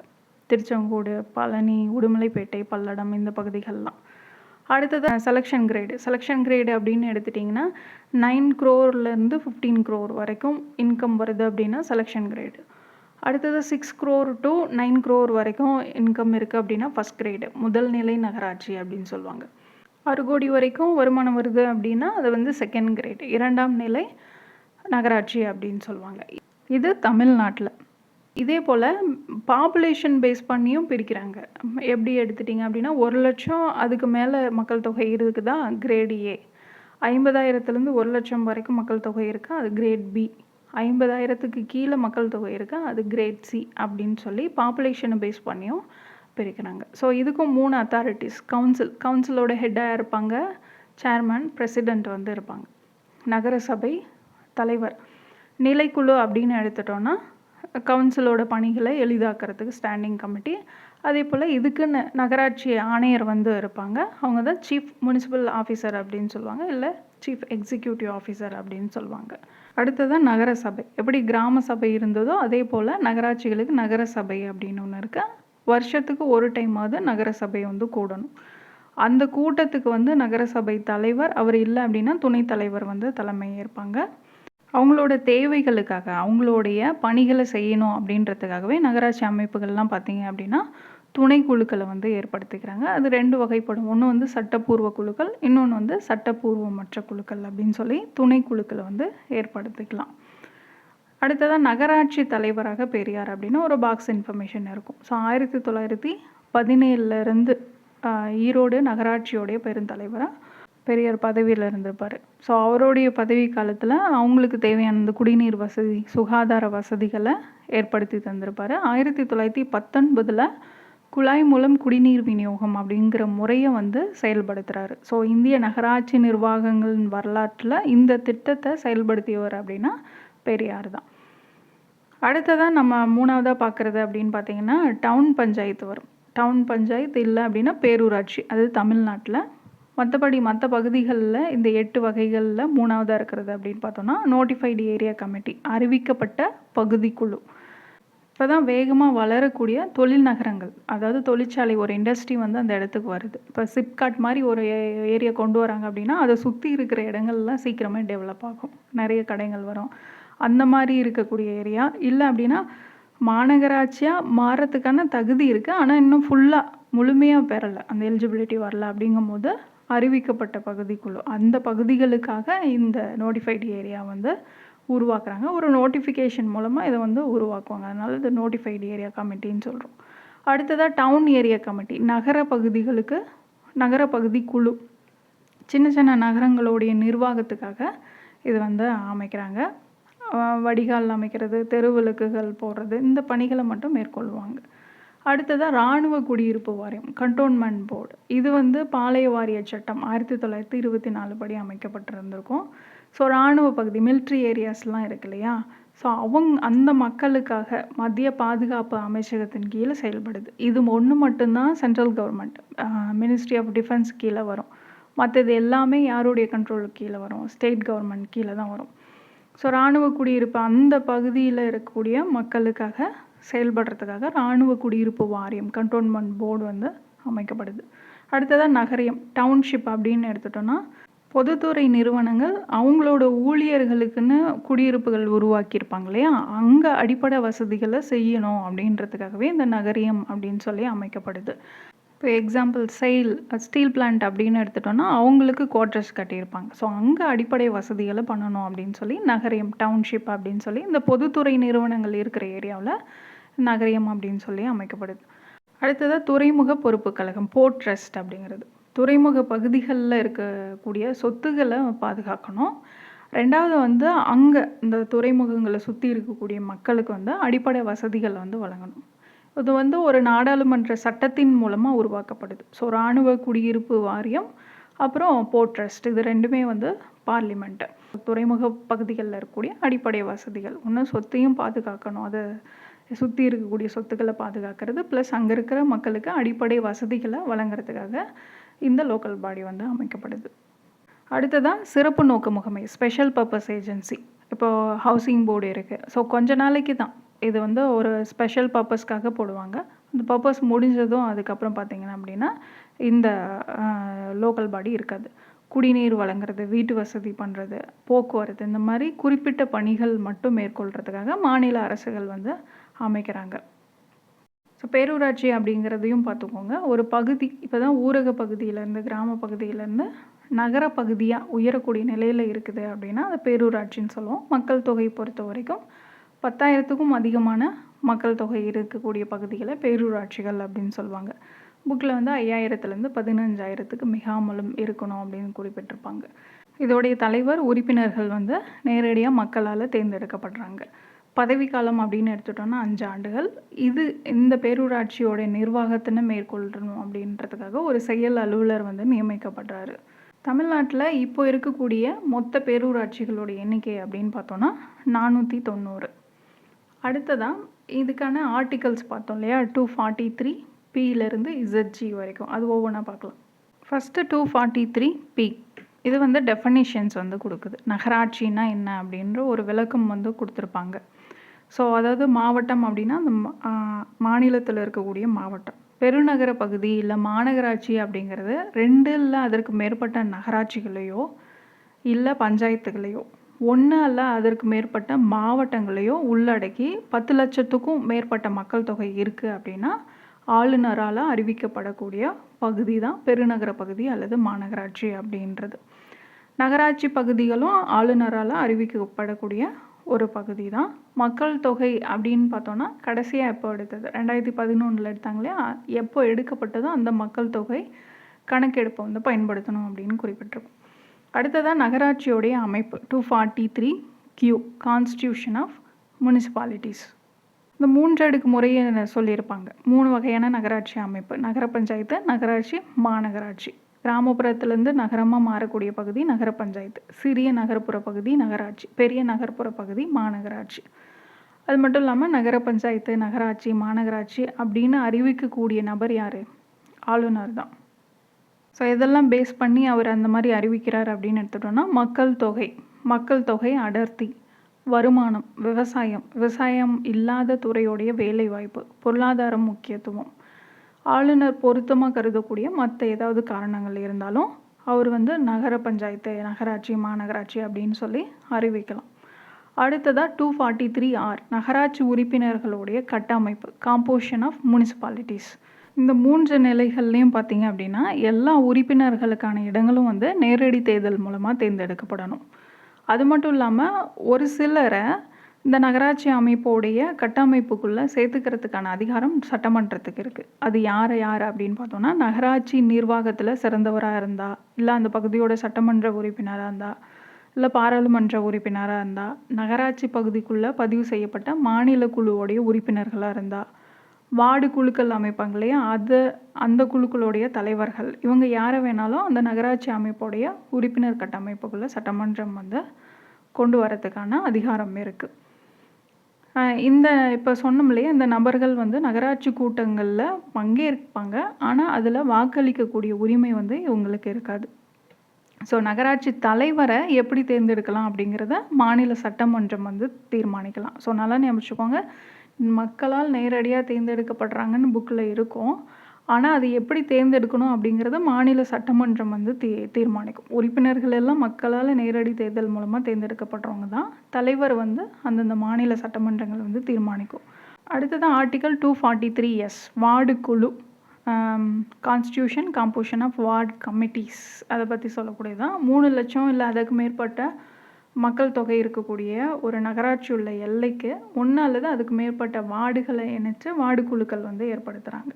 திருச்செங்கோடு, பழனி, உடுமலைப்பேட்டை, பல்லடம் இந்த பகுதிகள்லாம். அடுத்தது செலெக்ஷன் கிரேடு. செலெக்ஷன் கிரேடு அப்படின்னு எடுத்துட்டிங்கன்னா 9 crore 15 crore வரைக்கும் இன்கம் வருது அப்படின்னா செலெக்ஷன் கிரேடு. அடுத்தது 6 crore to 9 crore வரைக்கும் இன்கம் இருக்குது அப்படின்னா ஃபஸ்ட் கிரேடு, முதல் நிலை நகராட்சி அப்படின்னு சொல்லுவாங்க. 6 கோடி வரைக்கும் வருமானம் வருது அப்படின்னா அது வந்து செகண்ட் கிரேடு, 2ஆம் நிலை நகராட்சி அப்படின்னு சொல்லுவாங்க. இது தமிழ்நாட்டில். இதே போல் பாப்புலேஷன் பேஸ் பண்ணியும் பிரிக்கிறாங்க. எப்படி எடுத்துட்டிங்க அப்படின்னா 1,00,000 அதுக்கு மேலே மக்கள் தொகை இருக்குதா கிரேட் ஏ, 50,000 1,00,000 வரைக்கும் மக்கள் தொகை இருக்கா அது கிரேட் பி, 50,000க்கு கீழே மக்கள் தொகை இருக்கா அது கிரேட் சி அப்படின்னு சொல்லி பாப்புலேஷனை பேஸ் பண்ணியும் பிரிக்கிறாங்க. ஸோ இதுக்கும் 3 அத்தாரிட்டிஸ், கவுன்சிலோட ஹெட்டாக இருப்பாங்க, சேர்மன், பிரசிடெண்ட் வந்து இருப்பாங்க, நகரசபை தலைவர். நிலைக்குழு அப்படின்னு எடுத்துட்டோன்னா கவுன்சிலோட பணிகளை எளிதாக்கிறதுக்கு ஸ்டாண்டிங் கமிட்டி. அதே போல் இதுக்குன்னு நகராட்சி ஆணையர் வந்து இருப்பாங்க, அவங்க தான் சீஃப் முனிசிபல் ஆஃபீஸர் அப்படின்னு சொல்லுவாங்க, இல்லை சீஃப் எக்ஸிக்யூட்டிவ் ஆஃபீஸர் அப்படின்னு சொல்லுவாங்க. அடுத்ததான் நகர சபை. எப்படி கிராம சபை இருந்ததோ அதே போல் நகராட்சிகளுக்கு நகர சபை அப்படின்னு ஒன்று இருக்குது. வருஷத்துக்கு ஒரு டைமாவது நகர சபை வந்து கூடணும். அந்த கூட்டத்துக்கு வந்து நகர சபை தலைவர், அவர் இல்லை அப்படின்னா துணைத் தலைவர் வந்து தலைமை ஏற்பாங்க. அவங்களோட தேவைகளுக்காக அவங்களுடைய பணிகளை செய்யணும் அப்படின்றதுக்காகவே நகராட்சி அமைப்புகள்லாம் பார்த்தீங்க அப்படின்னா துணைக்குழுக்களை வந்து ஏற்படுத்திக்கிறாங்க. அது 2 வகைப்படும். ஒன்று வந்து சட்டப்பூர்வ குழுக்கள், இன்னொன்று வந்து சட்டப்பூர்வமற்ற குழுக்கள் அப்படின்னு சொல்லி துணைக்குழுக்களை வந்து ஏற்படுத்திக்கலாம். அடுத்ததாக நகராட்சி தலைவராக பெரியார் அப்படின்னு ஒரு பாக்ஸ் இன்ஃபர்மேஷன் இருக்கும். ஸோ 1917 ஈரோடு நகராட்சியோடைய பெருந்தலைவராக பெரியார் பதவியில் இருந்திருப்பார். ஸோ அவருடைய பதவி காலத்தில் அவங்களுக்கு தேவையான இந்த குடிநீர் வசதி, சுகாதார வசதிகளை ஏற்படுத்தி தந்திருப்பார். 1919 குழாய் மூலம் குடிநீர் விநியோகம் அப்படிங்கிற முறையை வந்து செயல்படுத்துகிறாரு. ஸோ இந்திய நகராட்சி நிர்வாகங்களின் வரலாற்றில் இந்த திட்டத்தை செயல்படுத்தியவர் அப்படின்னா பெரியார் தான். அடுத்ததாக நம்ம 3ஆவதாக பார்க்குறது அப்படின்னு பார்த்தீங்கன்னா டவுன் பஞ்சாயத்து வரும். டவுன் பஞ்சாயத்து இல்லை அப்படின்னா பேரூராட்சி, அது தமிழ்நாட்டில். மற்றபடி மற்ற பகுதிகளில் இந்த 8 வகைகளில் 3ஆவதாக இருக்கிறது அப்படின்னு பார்த்தோன்னா நோட்டிஃபைடு ஏரியா கமிட்டி, அறிவிக்கப்பட்ட பகுதிக்குழு. இப்போ தான் வேகமாக வளரக்கூடிய தொழில் நகரங்கள், அதாவது தொழிற்சாலை, ஒரு இண்டஸ்ட்ரி வந்து அந்த இடத்துக்கு வருது. இப்போ சிப்காட் மாதிரி ஒரு ஏரியா கொண்டு வராங்க அப்படின்னா அதை சுற்றி இருக்கிற இடங்கள்லாம் சீக்கிரமே டெவலப் ஆகும், நிறைய கடைகள் வரும். அந்த மாதிரி இருக்கக்கூடிய ஏரியா. இல்லை அப்படின்னா மாநகராட்சியாக மாறத்துக்கான தகுதி இருக்குது, ஆனால் இன்னும் ஃபுல்லாக முழுமையாக பெறலை, அந்த எலிஜிபிலிட்டி வரல. அப்படிங்கும்போது அறிவிக்கப்பட்ட பகுதிக்குழு, அந்த பகுதிகளுக்காக இந்த நோட்டிஃபைடு ஏரியா வந்து உருவாக்குறாங்க. ஒரு நோட்டிஃபிகேஷன் மூலமாக இதை வந்து உருவாக்குவாங்க. அதனால இது நோட்டிஃபைடு ஏரியா கமிட்டின்னு சொல்கிறோம். அடுத்ததாக டவுன் ஏரியா கமிட்டி, நகர பகுதிகளுக்கு நகர பகுதி குழு, சின்ன சின்ன நகரங்களுடைய நிர்வாகத்துக்காக இது வந்து அமைக்கிறாங்க. வடிகால் அமைக்கிறது, தெருவிளக்குகள் போடுறது, இந்த பணிகளை மட்டும் மேற்கொள்வாங்க. அடுத்ததாக இராணுவ குடியிருப்பு வாரியம், கண்டோன்மெண்ட் போர்டு. இது வந்து பாளைய வாரிய சட்டம் 1924 படி அமைக்கப்பட்டிருந்திருக்கும். ஸோ இராணுவ பகுதி, மிலிட்ரி ஏரியாஸ்லாம் இருக்கு இல்லையா, ஸோ அந்த மக்களுக்காக மத்திய பாதுகாப்பு அமைச்சகத்தின் கீழே செயல்படுது. இது ஒன்று மட்டும்தான் central government, ministry of defence கீழே வரும். மற்றது எல்லாமே யாருடைய கண்ட்ரோலுக்கு கீழே வரும், ஸ்டேட் கவர்மெண்ட் கீழே தான் வரும். ஸோ இராணுவ குடியிருப்பு அந்த பகுதியில் இருக்கக்கூடிய மக்களுக்காக செயல்படுறதுக்காக இராணுவ குடியிருப்பு வாரியம், கண்டோன்மெண்ட் போர்டு வந்து அமைக்கப்படுது. அடுத்ததாக நகரியம், டவுன்ஷிப் அப்படின்னு எடுத்துட்டோன்னா பொதுத்துறை நிறுவனங்கள் அவங்களோட ஊழியர்களுக்குன்னு குடியிருப்புகள் உருவாக்கியிருப்பாங்க இல்லையா, அங்கே அடிப்படை வசதிகளை செய்யணும் அப்படின்றதுக்காகவே இந்த நகரியம் அப்படின்னு சொல்லி அமைக்கப்படுது. இப்போ எக்ஸாம்பிள் ஸ்டீல் பிளான்ட் அப்படின்னு எடுத்துட்டோன்னா அவங்களுக்கு குவார்ட்டர்ஸ் கட்டியிருப்பாங்க. ஸோ அங்கே அடிப்படை வசதிகளை பண்ணணும் அப்படின்னு சொல்லி நகரியம், டவுன்ஷிப் அப்படின்னு சொல்லி இந்த பொதுத்துறை நிறுவனங்கள் இருக்கிற ஏரியாவில் நகரியம் அப்படின்னு சொல்லி அமைக்கப்படுது. அடுத்ததாக துறைமுக பொறுப்பு கழகம், போர்ட் ட்ரஸ்ட் அப்படிங்கிறது. துறைமுக பகுதிகளில் இருக்கக்கூடிய சொத்துக்களை பாதுகாக்கணும். ரெண்டாவது வந்து அங்கே இந்த துறைமுகங்களை சுற்றி இருக்கக்கூடிய மக்களுக்கு வந்து அடிப்படை வசதிகளை வந்து வழங்கணும். இது வந்து ஒரு நாடாளுமன்ற சட்டத்தின் மூலமாக உருவாக்கப்படுது. ஸோ இராணுவ குடியிருப்பு வாரியம், அப்புறம் போர்ட் ட்ரஸ்ட், இது ரெண்டுமே வந்து பார்லிமெண்ட்டு. துறைமுக பகுதிகளில் இருக்கக்கூடிய அடிப்படை வசதிகள், ஒன்று சொத்தையும் பாதுகாக்கணும், அதை சுற்றி இருக்கக்கூடிய சொத்துக்களை பாதுகாக்கிறது, ப்ளஸ் அங்கே இருக்கிற மக்களுக்கு அடிப்படை வசதிகளை வழங்குறதுக்காக இந்த லோக்கல் பாடி வந்து அமைக்கப்படுது. அடுத்ததாக சிறப்பு நோக்க முகமை, ஸ்பெஷல் பர்பஸ் ஏஜென்சி. இப்போது ஹவுசிங் போர்டு இருக்குது. ஸோ கொஞ்ச நாளைக்கு தான் இது வந்து ஒரு ஸ்பெஷல் பர்பஸ்க்காக போடுவாங்க. அந்த பர்பஸ் முடிஞ்சதும் அதுக்கப்புறம் பார்த்திங்கன்னா அப்படின்னா இந்த லோக்கல் பாடி இருக்காது. குடிநீர் வழங்குறது, வீட்டு வசதி பண்ணுறது, போக்குவரத்து, இந்த மாதிரி குறிப்பிட்ட பணிகள் மட்டும் மேற்கொள்கிறதுக்காக மாநில அரசுகள் வந்து அமைக்கிறாங்க. ஸோ பேரூராட்சி அப்படிங்கிறதையும் பார்த்துக்கோங்க. ஒரு பகுதி இப்போ தான் ஊரக பகுதியிலேருந்து, கிராம பகுதியிலேருந்து நகர பகுதியாக உயரக்கூடிய நிலையில் இருக்குது அப்படின்னா அது பேரூராட்சின்னு சொல்லுவோம். மக்கள் தொகை பொறுத்த வரைக்கும் 10,000க்கும் அதிகமான மக்கள் தொகை இருக்கக்கூடிய பகுதிகளை பேரூராட்சிகள் அப்படின்னு சொல்லுவாங்க. புக்கில் வந்து 5,000லேருந்து 15,000க்கு மிகாமலும் இருக்கணும் அப்படின்னு குறிப்பிட்டிருப்பாங்க. இதோடைய தலைவர், உறுப்பினர்கள் வந்து நேரடியாக மக்களால் தேர்ந்தெடுக்கப்படுறாங்க. பதவிக்காலம் அப்படின்னு எடுத்துட்டோன்னா 5 ஆண்டுகள். இந்த பேரூராட்சியோட நிர்வாகத்தினை மேற்கொள்ளணும் அப்படின்றதுக்காக ஒரு செயல் அலுவலர் வந்து நியமிக்கப்படுறாரு. தமிழ்நாட்டில் இப்போ இருக்கக்கூடிய மொத்த பேரூராட்சிகளோட எண்ணிக்கை அப்படின்னு பார்த்தோன்னா 490. அடுத்ததாக இதுக்கான ஆர்டிகல்ஸ் பார்த்தோம் இல்லையா, 243 Pலேருந்து ZG வரைக்கும், அது ஒவ்வொன்றா பார்க்கலாம். ஃபஸ்ட்டு 243 P, இது வந்து டெஃபனிஷன்ஸ் வந்து கொடுக்குது. நகராட்சின்னா என்ன அப்படின்ற ஒரு விளக்கம் வந்து கொடுத்துருப்பாங்க. ஸோ அதாவது மாவட்டம் அப்படின்னா அந்த மாநிலத்தில் இருக்கக்கூடிய மாவட்டம். பெருநகர பகுதி இல்லை மாநகராட்சி அப்படிங்கிறது 2 இல்லை அதற்கு மேற்பட்ட நகராட்சிகளையோ இல்லை பஞ்சாயத்துகளையோ, 1 அல்ல அதற்கு மேற்பட்ட மாவட்டங்களையோ உள்ளடக்கி 10 லட்சத்துக்கும் மேற்பட்ட மக்கள் தொகை இருக்குது அப்படின்னா ஆளுநரால் அறிவிக்கப்படக்கூடிய பகுதி தான் பெருநகர பகுதி அல்லது மாநகராட்சி அப்படின்றது. நகராட்சி பகுதிகளும் ஆளுநரால் அறிவிக்கப்படக்கூடிய ஒரு பகுதி தான். மக்கள் தொகை அப்படின்னு பார்த்தோன்னா கடைசியாக எப்போ எடுத்தது, 2011 எடுத்தாங்களே, எப்போ எடுக்கப்பட்டதோ அந்த மக்கள் தொகை கணக்கெடுப்பை வந்து பயன்படுத்தணும் அப்படின்னு குறிப்பிட்டிருக்கும். அடுத்ததாக நகராட்சியோடைய அமைப்பு 243 Q கான்ஸ்டியூஷன் ஆஃப் முனிசிபாலிட்டிஸ். இந்த 3 அடுக்கு முறையை சொல்லியிருப்பாங்க. 3 வகையான நகராட்சி அமைப்பு: நகர பஞ்சாயத்து, நகராட்சி, மாநகராட்சி. கிராமப்புறத்துலேருந்து நகரமாக மாறக்கூடிய பகுதி நகர பஞ்சாயத்து, சிறிய நகர்ப்புற பகுதி நகராட்சி, பெரிய நகர்ப்புற பகுதி மாநகராட்சி. அது மட்டும் இல்லாமல் நகர பஞ்சாயத்து, நகராட்சி, மாநகராட்சி அப்படின்னு அறிவிக்கக்கூடிய நபர் யார்? ஆளுநர் தான். ஸோ இதெல்லாம் பேஸ் பண்ணி அவர் அந்த மாதிரி அறிவிக்கிறார் அப்படின்னு எடுத்துட்டோம்னா, மக்கள் தொகை அடர்த்தி, வருமானம், விவசாயம் இல்லாத துறையோடைய வேலைவாய்ப்பு, பொருளாதாரம் முக்கியத்துவம், ஆளுநர் பொருத்தமாக கருதக்கூடிய மற்ற ஏதாவது காரணங்கள் இருந்தாலும் அவர் வந்து நகர பஞ்சாயத்து, நகராட்சி, மாநகராட்சி அப்படின்னு சொல்லி அறிவிக்கலாம். அடுத்ததாக 243R நகராட்சி உறுப்பினர்களுடைய கட்டமைப்பு, காம்போசிஷன் ஆஃப் முனிசிபாலிட்டிஸ். இந்த 3 நிலைகள்லையும் பார்த்தீங்க அப்படின்னா எல்லா உறுப்பினர்களுக்கான இடங்களும் வந்து நேரடி தேர்தல் மூலமாக தேர்ந்தெடுக்கப்படணும். அது மட்டும் இல்லாமல் ஒரு சிலரை இந்த நகராட்சி அமைப்போடைய கட்டமைப்புக்குள்ளே சேர்த்துக்கிறதுக்கான அதிகாரம் சட்டமன்றத்துக்கு இருக்குது. அது யார் அப்படின்னு பார்த்தோன்னா, நகராட்சி நிர்வாகத்தில் சிறந்தவராக இருந்தால், இல்லை அந்த பகுதியோட சட்டமன்ற உறுப்பினராக இருந்தால், இல்லை பாராளுமன்ற உறுப்பினராக இருந்தால், நகராட்சி பகுதிக்குள்ளே பதிவு செய்யப்பட்ட மாநில குழுவோடைய உறுப்பினர்களாக இருந்தால், வார்டு குழுக்கள் அமைப்பாங்க இல்லையா, அந்த குழுக்களுடைய தலைவர்கள், இவங்க யாரை வேணாலும் அந்த நகராட்சி அமைப்போடைய உறுப்பினர் கட்டமைப்புக்குள்ளே சட்டமன்றம் வந்து கொண்டு வரதுக்கான அதிகாரம் இருக்குது. இந்த இப்போ சொன்னோம் இல்லையா, இந்த நபர்கள் வந்து நகராட்சி கூட்டங்களில் பங்கேற்பாங்க, ஆனால் அதில் வாக்களிக்கக்கூடிய உரிமை வந்து இவங்களுக்கு இருக்காது. ஸோ நகராட்சி தலைவரை எப்படி தேர்ந்தெடுக்கலாம் அப்படிங்கிறத மாநில சட்டமன்றம் வந்து தீர்மானிக்கலாம். ஸோ நல்லா ஞாபகம், மக்களால் நேரடியாக தேர்ந்தெடுக்கப்படுறாங்கன்னு புக்கில் இருக்கும். ஆனால் அது எப்படி தேர்ந்தெடுக்கணும் அப்படிங்கிறத மாநில சட்டமன்றம் வந்து தீர்மானிக்கும். உறுப்பினர்கள் எல்லாம் மக்களால் நேரடி தேர்தல் மூலமாக தேர்ந்தெடுக்கப்படுறவங்க தான். தலைவர் வந்து அந்தந்த மாநில சட்டமன்றங்கள் வந்து தீர்மானிக்கும். அடுத்ததான் ஆர்டிகல் 243S வார்டு குழு, constitution composition of ward committees. அதை பற்றி சொல்லக்கூடியதான். 3 லட்சம் இல்லை அதுக்கு மேற்பட்ட மக்கள் தொகை இருக்கக்கூடிய ஒரு நகராட்சி உள்ள எல்லைக்கு 1 அல்லது அதுக்கு மேற்பட்ட வார்டுகளை இணைத்து வார்டு குழுக்கள் வந்து ஏற்படுத்துகிறாங்க.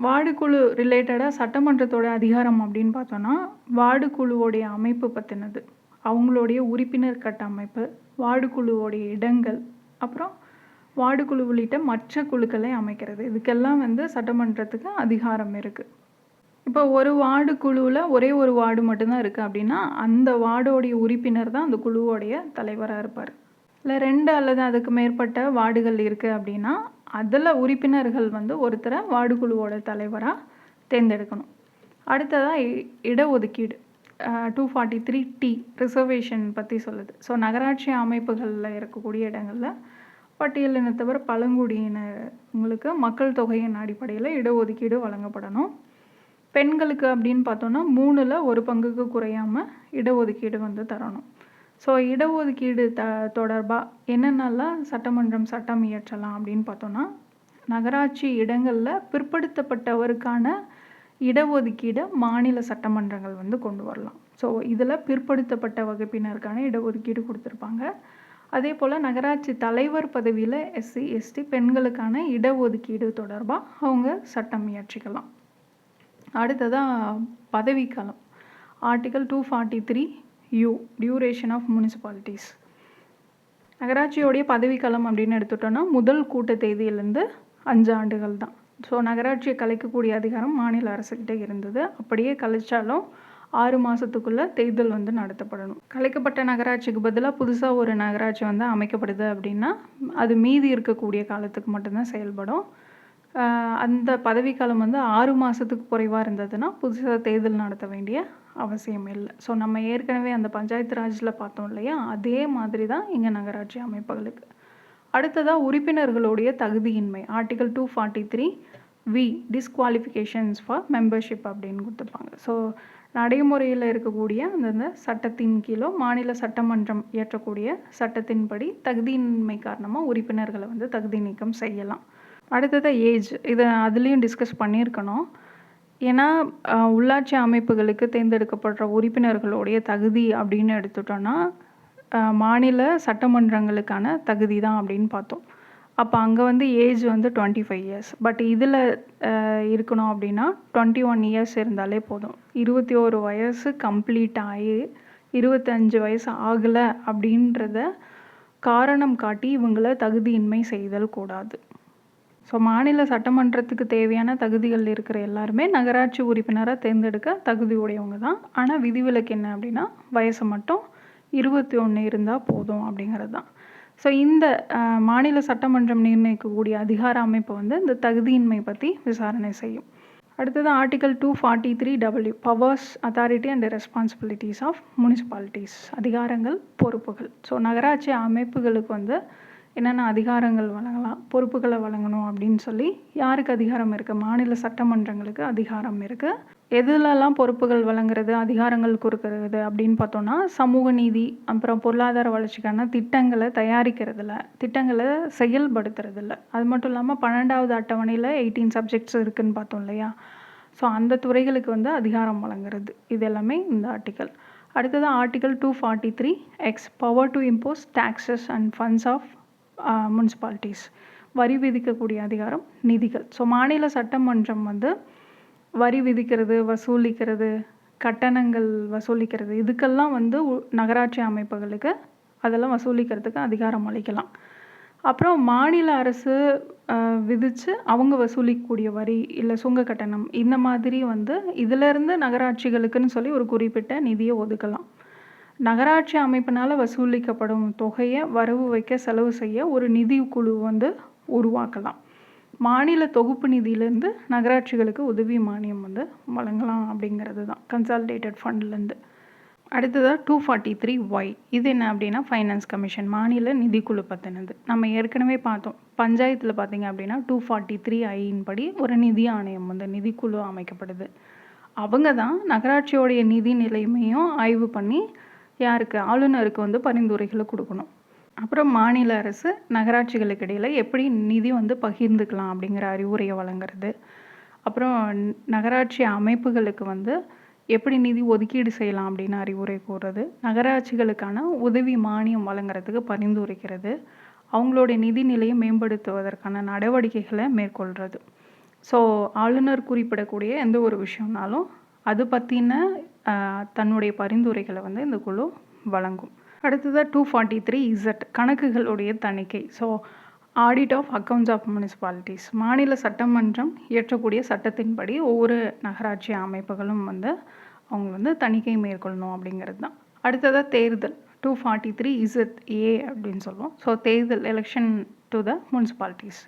வார்டு குழு ரிலேட்டடாக சட்டமன்றத்தோட அதிகாரம் அப்படின்னு பார்த்தோன்னா, வார்டு குழுவோடைய அமைப்பு பற்றினது, அவங்களுடைய உறுப்பினர் கட்டமைப்பு, வார்டு குழுவோடைய இடங்கள், அப்புறம் வார்டு குழு உள்ளிட்ட மற்ற குழுக்களை அமைக்கிறது, இதுக்கெல்லாம் வந்து சட்டமன்றத்துக்கு அதிகாரம் இருக்குது. இப்போ ஒரு வார்டு குழுவில் ஒரே ஒரு வார்டு மட்டும்தான் இருக்குது அப்படின்னா, அந்த வார்டோடைய உறுப்பினர் தான் அந்த குழுவோடைய தலைவராக இருப்பார். இல்லை 2 அல்லது அதுக்கு மேற்பட்ட வார்டுகள் இருக்குது அப்படின்னா, அதில் உறுப்பினர்கள் வந்து ஒருத்தரை வார்டு குழுவோட தலைவராக தேர்ந்தெடுக்கணும். அடுத்ததாக இடஒதுக்கீடு 243T ரிசர்வேஷன் பற்றி சொல்லுது. ஸோ நகராட்சி அமைப்புகளில் இருக்கக்கூடிய இடங்களில் பட்டியலினத்தவர், பழங்குடியினங்களுக்கு மக்கள் தொகையின் அடிப்படையில் இடஒதுக்கீடு வழங்கப்படணும். பெண்களுக்கு அப்படின்னு பார்த்தோன்னா 3ல் 1 பங்குக்கு குறையாமல் இடஒதுக்கீடு வந்து தரணும். ஸோ இடஒதுக்கீடு தொடர்பாக என்னென்னலாம் சட்டமன்றம் சட்டம் இயற்றலாம் அப்படின்னு பார்த்தோன்னா, நகராட்சி இடங்களில் பிற்படுத்தப்பட்டவருக்கான இடஒதுக்கீடை மாநில சட்டமன்றங்கள் வந்து கொண்டு வரலாம். ஸோ இதில் பிற்படுத்தப்பட்ட வகுப்பினருக்கான இடஒதுக்கீடு கொடுத்துருப்பாங்க. அதே போல் நகராட்சி தலைவர் பதவியில் SC ST பெண்களுக்கான இடஒதுக்கீடு தொடர்பாக அவங்க சட்டம் இயற்றிக்கலாம். அடுத்ததாக பதவிக்காலம் article 243U duration of municipalities. நகராட்சியோடைய பதவிக்காலம் அப்படின்னு எடுத்துட்டோன்னா, முதல் கூட்ட தேதியிலேருந்து 5 ஆண்டுகள் தான். ஸோ நகராட்சியை கலைக்கக்கூடிய அதிகாரம் மாநில அரசுக்கிட்ட இருந்தது. அப்படியே கலைச்சாலும் 6 மாதத்துக்குள்ளே தேர்தல் வந்து நடத்தப்படணும். கலைக்கப்பட்ட நகராட்சிக்கு பதிலாக புதுசாக ஒரு நகராட்சி வந்து அமைக்கப்படுது அப்படின்னா, அது மீதி இருக்கக்கூடிய காலத்துக்கு மட்டும்தான் செயல்படும். அந்த பதவிக்காலம் வந்து 6 மாதத்துக்கு குறைவாக இருந்ததுன்னா புதுசாக தேர்தல் நடத்த வேண்டிய அவசியம் இல்லை. ஸோ நம்ம ஏற்கனவே அந்த பஞ்சாயத்து ராஜில் பார்த்தோம் இல்லையா, அதே மாதிரி தான் இங்கே நகராட்சி அமைப்புகளுக்கு. அடுத்ததாக உறுப்பினர்களுடைய தகுதியின்மை ஆர்டிகல் 243V டிஸ்குவாலிஃபிகேஷன்ஸ் ஃபார் மெம்பர்ஷிப் அப்படின்னு கொடுத்துருப்பாங்க. ஸோ நடைமுறையில் இருக்கக்கூடிய அந்தந்த சட்டத்தின் கீழோ மாநில சட்டமன்றம் இயற்றக்கூடிய சட்டத்தின்படி தகுதியின்மை காரணமாக உறுப்பினர்களை வந்து தகுதி நீக்கம் செய்யலாம். அடுத்ததாக ஏஜ், இதை அதுலேயும் டிஸ்கஸ் பண்ணியிருக்கணும். ஏன்னா உள்ளாட்சி அமைப்புகளுக்கு தேர்ந்தெடுக்கப்படுற உறுப்பினர்களுடைய தகுதி அப்படின்னு எடுத்துட்டோன்னா, மாநில சட்டமன்றங்களுக்கான தகுதி தான் அப்படின்னு பார்த்தோம். அப்போ அங்கே வந்து ஏஜ் வந்து 25 இயர்ஸ். பட் இதில் இருக்கணும் அப்படின்னா 21 இயர்ஸ் இருந்தாலே போதும். 21 வயசு கம்ப்ளீட் ஆகி 25 வயசு ஆகலை அப்படின்றத காரணம் காட்டி இவங்கள தகுதியின்மை செய்தல் கூடாது. ஸோ மாநில சட்டமன்றத்துக்கு தேவையான தகுதிகள் இருக்கிற எல்லாருமே நகராட்சி உறுப்பினராக தேர்ந்தெடுக்க தகுதி உடையவங்க தான். ஆனால் விதிவிலக்கு என்ன அப்படின்னா வயசு மட்டும் 21 இருந்தால் போதும் அப்படிங்கிறது தான். ஸோ இந்த மாநில சட்டமன்றம் நிர்ணயிக்கக்கூடிய அதிகார அமைப்பு வந்து இந்த தகுதியின்மை பற்றி விசாரணை செய்யும். அடுத்தது article 243W powers authority and responsibilities of municipalities அதிகாரங்கள் பொறுப்புகள். ஸோ நகராட்சி அமைப்புகளுக்கு வந்து என்னென்ன அதிகாரங்கள் வழங்கலாம், பொறுப்புகளை வழங்கணும் அப்படின்னு சொல்லி யாருக்கு அதிகாரம் இருக்குது? மாநில சட்டமன்றங்களுக்கு அதிகாரம் இருக்குது. எதுலெல்லாம் பொறுப்புகள் வழங்குறது, அதிகாரங்கள் கொடுக்கறது அப்படின்னு பார்த்தோன்னா சமூக நீதி, அப்புறம் பொருளாதார வளர்ச்சிக்கான திட்டங்களை தயாரிக்கிறதுல, திட்டங்களை செயல்படுத்துறதில்ல. அது மட்டும் இல்லாமல் 12வது அட்டவணையில் 18 சப்ஜெக்ட்ஸ் இருக்குதுன்னு பார்த்தோம் இல்லையா? ஸோ அந்த துறைகளுக்கு வந்து அதிகாரம் வழங்குறது. இது எல்லாமே இந்த ஆர்டிக்கல். அடுத்தது article 243X power to impose taxes and funds of municipalities வரி விதிக்கக்கூடிய அதிகாரம் நிதிகள். ஸோ மாநில சட்டமன்றம் வந்து வரி விதிக்கிறது, வசூலிக்கிறது, கட்டணங்கள் வசூலிக்கிறது, இதுக்கெல்லாம் வந்து நகராட்சி அமைப்புகளுக்கு அதெல்லாம் வசூலிக்கிறதுக்கு அதிகாரம் அளிக்கலாம். அப்புறம் மாநில அரசு விதித்து அவங்க வசூலிக்கக்கூடிய வரி இல்லை சுங்க கட்டணம் இந்த மாதிரி வந்து இதிலேருந்து நகராட்சிகளுக்குன்னு சொல்லி ஒரு குறிப்பிட்ட நிதியை ஒதுக்கலாம். நகராட்சி அமைப்பினால் வசூலிக்கப்படும் தொகையை வரவு வைக்க செலவு செய்ய ஒரு நிதி குழு வந்து உருவாக்கலாம். மாநில தொகுப்பு நிதியிலேருந்து நகராட்சிகளுக்கு உதவி மானியம் வந்து வழங்கலாம் அப்படிங்கிறது தான் கன்சாலிடேட்டட் ஃபண்ட்லேருந்து. அடுத்ததாக 243Y இது என்ன அப்படின்னா ஃபைனான்ஸ் கமிஷன், மாநில நிதிக்குழு பற்றினது. நம்ம ஏற்கனவே பார்த்தோம். பஞ்சாயத்தில் பார்த்திங்க அப்படின்னா 243I படி ஒரு நிதி ஆணையம் வந்து நிதிக்குழு அமைக்கப்படுது. அவங்க தான் நகராட்சியோடைய நிதி நிலைமையும் ஆய்வு பண்ணி யாருக்கு? ஆளுநருக்கு வந்து பரிந்துரைகளை கொடுக்கணும். அப்புறம் மாநில அரசு நகராட்சிகளுக்கு இடையில் எப்படி நிதி வந்து பகிர்ந்துக்கலாம் அப்படிங்கிற அறிவுரையை வழங்குறது. அப்புறம் நகராட்சி அமைப்புகளுக்கு வந்து எப்படி நிதி ஒதுக்கீடு செய்யலாம் அப்படின்னு அறிவுரை கூறுறது. நகராட்சிகளுக்கான உதவி மானியம் வழங்குறதுக்கு பரிந்துரைக்கிறது. அவங்களுடைய நிதி நிலையை மேம்படுத்துவதற்கான நடவடிக்கைகளை மேற்கொள்கிறது. ஸோ ஆளுநர் குறிப்பிடக்கூடிய எந்த ஒரு விஷயம்னாலும் அது பற்றின தன்னுடைய பரிந்துரைகளை வந்து இந்த குழு வழங்கும். அடுத்ததாக 243Z கணக்குகளுடைய தணிக்கை. So audit of accounts of municipalities மாநில சட்டமன்றம் இயற்றக்கூடிய சட்டத்தின்படி ஒவ்வொரு நகராட்சி அமைப்புகளும் வந்து அவங்க வந்து தணிக்கை மேற்கொள்ளணும் அப்படிங்கிறது தான். அடுத்ததாக தேர்தல் 243ZA அப்படின்னு சொல்லுவோம். ஸோ தேர்தல் election to the municipalities.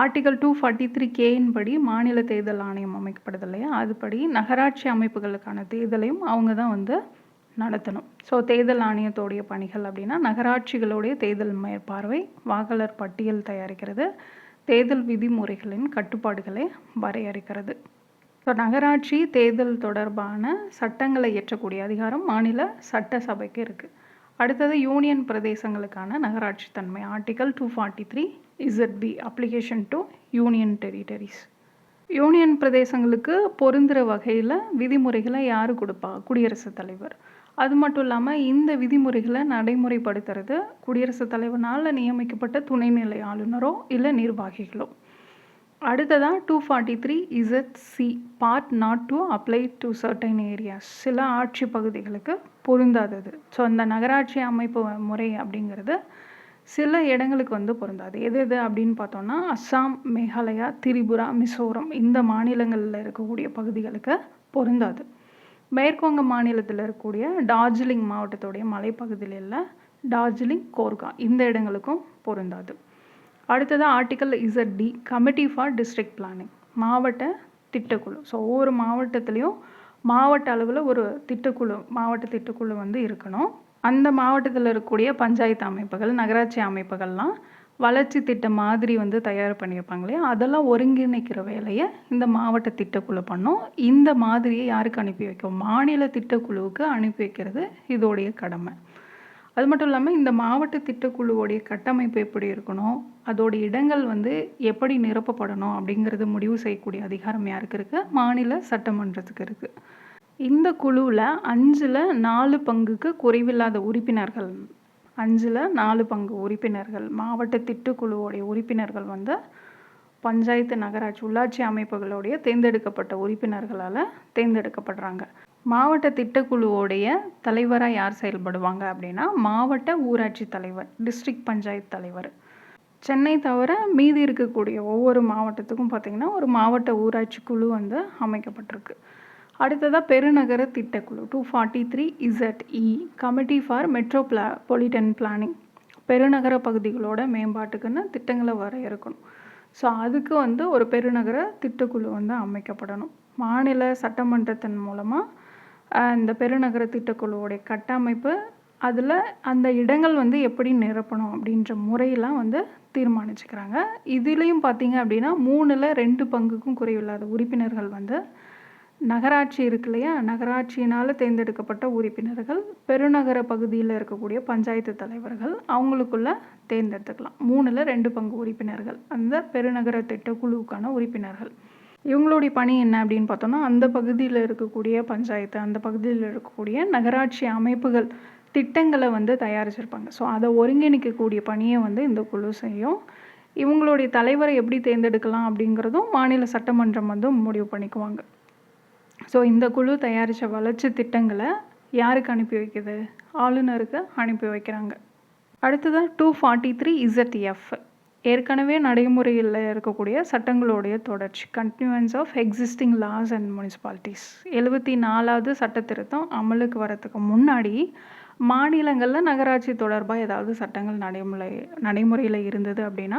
Article 243K படி மாநில தேர்தல் ஆணையம் அமைக்கப்படுது இல்லையா? அதுபடி நகராட்சி அமைப்புகளுக்கான தேர்தலையும் அவங்க தான் வந்து நடத்தணும். ஸோ தேர்தல் ஆணையத்தோடைய பணிகள் அப்படின்னா நகராட்சிகளுடைய தேர்தல் மேற்பார்வை, வாக்காளர் பட்டியல் தயாரிக்கிறது, தேர்தல் விதிமுறைகளின் கட்டுப்பாடுகளை வரையறுக்கிறது. ஸோ நகராட்சி தேர்தல் தொடர்பான சட்டங்களை இயற்றக்கூடிய அதிகாரம் மாநில சட்டசபைக்கு இருக்குது. அடுத்தது யூனியன் பிரதேசங்களுக்கான நகராட்சி தன்மை article 243ZB application to union territories. Union பிரதேசங்களுக்கு பொருந்துகிற வகையில் விதிமுறைகளை யார் கொடுப்பா? குடியரசுத் தலைவர். அது மட்டும் இல்லாமல் இந்த விதிமுறைகளை நடைமுறைப்படுத்துறது குடியரசுத் தலைவனால் நியமிக்கப்பட்ட துணைநிலை ஆளுநரோ இல்லை நிர்வாகிகளோ. அடுத்ததாக 243ZC part not to apply to certain areas சில ஆட்சி பகுதிகளுக்கு பொருந்தாதது. ஸோ இந்த நகராட்சி அமைப்பு முறை அப்படிங்கிறது சில இடங்களுக்கு வந்து பொருந்தாது. எது எது அப்படின்னு பார்த்தோன்னா அஸ்ஸாம், மேகாலயா, திரிபுரா, மிசோரம் இந்த மாநிலங்களில் இருக்கக்கூடிய பகுதிகளுக்கு பொருந்தாது. மேற்குவங்க மாநிலத்தில் இருக்கக்கூடிய டார்ஜிலிங் மாவட்டத்துடைய மலைப்பகுதியில் டார்ஜிலிங், கோர்கா இந்த இடங்களுக்கும் பொருந்தாது. அடுத்ததாக article ZD committee for district planning மாவட்ட திட்டக்குழு. ஸோ ஒவ்வொரு மாவட்டத்துலேயும் மாவட்ட அளவில் ஒரு திட்டக்குழு, மாவட்ட திட்டக்குழு வந்து இருக்கணும். அந்த மாவட்டத்தில் இருக்கக்கூடிய பஞ்சாயத்து அமைப்புகள், நகராட்சி அமைப்புகள்லாம் வளர்ச்சி திட்டம் மாதிரி வந்து தயார் பண்ணியிருப்பாங்க இல்லையா? அதெல்லாம் ஒருங்கிணைக்கிற வேலையை இந்த மாவட்ட திட்டக்குழு பண்ணும். இந்த மாதிரியை யாருக்கு அனுப்பி வைக்கும்? மாநில திட்டக்குழுவுக்கு அனுப்பி வைக்கிறது இதோடைய கடமை. அது மட்டும் இல்லாமல் இந்த மாவட்ட திட்டக்குழுவோடைய கட்டமைப்பு எப்படி இருக்கணும், அதோடைய இடங்கள் வந்து எப்படி நிரப்பப்படணும் அப்படிங்கிறது முடிவு செய்யக்கூடிய அதிகாரம் யாருக்கு இருக்குது? மாநில சட்டமன்றத்துக்கு இருக்குது. இந்த குழுவில் 5/4 பங்குக்கு குறைவில்லாத உறுப்பினர்கள் 5ல் 4 பங்கு உறுப்பினர்கள் மாவட்ட திட்டக்குழுவோடைய உறுப்பினர்கள் வந்து பஞ்சாயத்து நகராட்சி உள்ளாட்சி அமைப்புகளுடைய தேர்ந்தெடுக்கப்பட்ட உறுப்பினர்களால் தேர்ந்தெடுக்கப்படுறாங்க. மாவட்ட திட்டக்குழுவோடைய தலைவராக யார் செயல்படுவாங்க அப்படின்னா மாவட்ட ஊராட்சி தலைவர், டிஸ்ட்ரிக்ட் பஞ்சாயத்து தலைவர். சென்னை தவிர மீதி இருக்கக்கூடிய ஒவ்வொரு மாவட்டத்துக்கும் பார்த்திங்கன்னா ஒரு மாவட்ட ஊராட்சி குழு வந்து அமைக்கப்பட்டிருக்கு. அடுத்ததாக பெருநகர திட்டக்குழு 243ZE committee for metropolitan planning. பெருநகர பகுதிகளோட மேம்பாட்டுக்குன்னு திட்டங்களை வரையறுக்கணும். ஸோ அதுக்கு வந்து ஒரு பெருநகர திட்டக்குழு வந்து அமைக்கப்படணும். மாநில சட்டமன்றத்தின் மூலமாக இந்த பெருநகர திட்டக்குழுவோடைய கட்டமைப்பு, அதில் அந்த இடங்கள் வந்து எப்படி நிரப்பணும் அப்படின்ற முறையெல்லாம் வந்து தீர்மானிச்சுக்கிறாங்க. இதுலேயும் பார்த்திங்க அப்படின்னா 3ல் 2 பங்குக்கும் குறைவில்லாத உறுப்பினர்கள் வந்து நகராட்சி இருக்கு இல்லையா, நகராட்சியினால் தேர்ந்தெடுக்கப்பட்ட உறுப்பினர்கள் பெருநகர பகுதியில் இருக்கக்கூடிய பஞ்சாயத்து தலைவர்கள் அவங்களுக்குள்ள தேர்ந்தெடுத்துக்கலாம். 3ல் 2 பங்கு உறுப்பினர்கள் அந்த பெருநகர திட்டக்குழுவுக்கான உறுப்பினர்கள். இவங்களுடைய பணி என்ன அப்படின்னு பார்த்தோம்னா அந்த பகுதியில் இருக்கக்கூடிய பஞ்சாயத்து, அந்த பகுதியில் இருக்கக்கூடிய நகராட்சி அமைப்புகள் திட்டங்களை வந்து தயாரிச்சிருப்பாங்க. ஸோ அதை ஒருங்கிணைக்கக்கூடிய பணியை வந்து இந்த குழு செய்யும். இவங்களுடைய தலைவரை எப்படி தேர்ந்தெடுக்கலாம் அப்படிங்கிறதும் மாநில சட்டமன்றம் வந்து முடிவு பண்ணிக்குவாங்க. ஸோ இந்த குழு தயாரித்த வளர்ச்சி திட்டங்களை யாருக்கு அனுப்பி வைக்குது? ஆளுநருக்கு அனுப்பி வைக்கிறாங்க. அடுத்ததாக 243ZF ஏற்கனவே நடைமுறையில் இருக்கக்கூடிய சட்டங்களுடைய தொடர்ச்சி, continuance of existing laws and municipalities. 74வது சட்ட திருத்தம் அமலுக்கு வரத்துக்கு முன்னாடி மாநிலங்களில் நகராட்சி தொடர்பாக ஏதாவது சட்டங்கள் நடைமுறையில் இருந்தது அப்படின்னா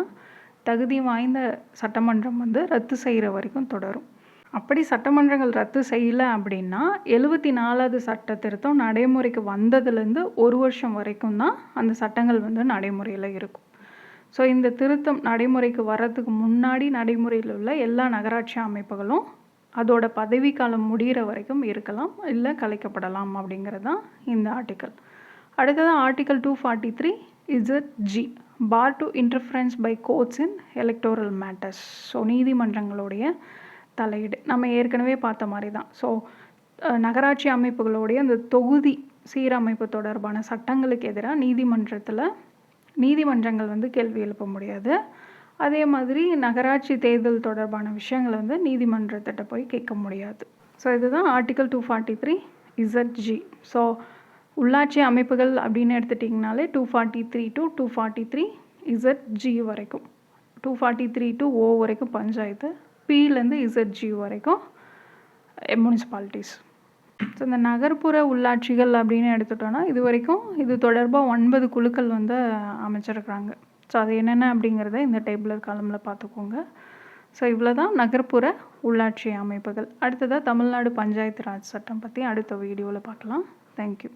தகுதி வாய்ந்த சட்டமன்றம் வந்து ரத்து செய்கிற வரைக்கும் தொடரும். அப்படி சட்டமன்றங்கள் ரத்து செய்யலை அப்படின்னா 74வது சட்ட திருத்தம் நடைமுறைக்கு வந்ததுலேருந்து 1 வருஷம் வரைக்கும் தான் அந்த சட்டங்கள் வந்து நடைமுறையில் இருக்கும். ஸோ இந்த திருத்தம் நடைமுறைக்கு வர்றதுக்கு முன்னாடி நடைமுறையில் உள்ள எல்லா நகராட்சி அமைப்புகளும் அதோட பதவிக்காலம் முடிகிற வரைக்கும் இருக்கலாம், இல்லை கலைக்கப்படலாம் அப்படிங்கிறது தான் இந்த ஆர்டிக்கல். அடுத்ததான் article 243ZG bar to interference by courts in electoral matters. So நீதிமன்றங்களுடைய தலையீடு நம்ம ஏற்கனவே பார்த்த மாதிரி தான். ஸோ நகராட்சி அமைப்புகளுடைய அந்த தொகுதி சீரமைப்பு தொடர்பான சட்டங்களுக்கு எதிராக நீதிமன்றங்கள் வந்து கேள்வி எழுப்ப முடியாது. அதே மாதிரி நகராட்சி தேர்தல் தொடர்பான விஷயங்களை வந்து நீதிமன்றத்திட்ட போய் கேட்க முடியாது. ஸோ இதுதான் ஆர்டிக்கல் 243ZG. ஸோ உள்ளாட்சி அமைப்புகள் அப்படின்னு எடுத்துட்டிங்கனாலே 243 to 243ZG வரைக்கும், 243 to O வரைக்கும் பஞ்சாயத்து, Pலேருந்து ZG வரைக்கும் முனிசிபாலிட்டிஸ். ஸோ இந்த நகர்ப்புற உள்ளாட்சிகள் அப்படின்னு எடுத்துட்டோன்னா இது வரைக்கும் இது தொடர்பாக 9 குழுக்கள் வந்து அமைச்சிருக்கிறாங்க. ஸோ அது என்னென்ன அப்படிங்கிறத இந்த டேபிளர் காலமில் பார்த்துக்கோங்க. ஸோ இவ்வளோ தான் நகர்ப்புற உள்ளாட்சி அமைப்புகள். அடுத்ததாக தமிழ்நாடு பஞ்சாயத்து ராஜ் சட்டம் பற்றி அடுத்த வீடியோவில் பார்க்கலாம். தேங்க்யூ.